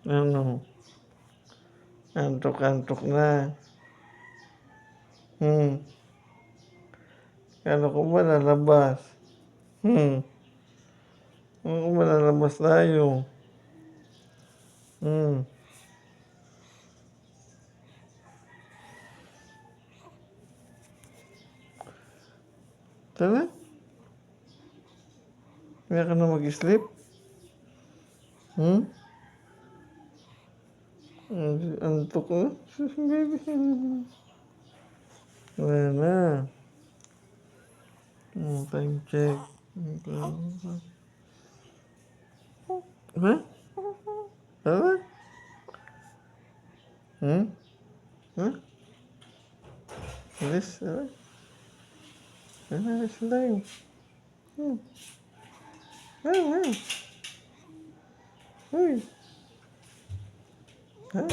Ano? Antok-antok na. Kala ko ba lalabas? Kala ko ba lalabas tayo? Tara. Kaya ka na mag-sleep? Antok na? Baby. Wala na. Time check. Ha? Tara. Ha? Alis, tara. Alis tayo. Uy. Ha?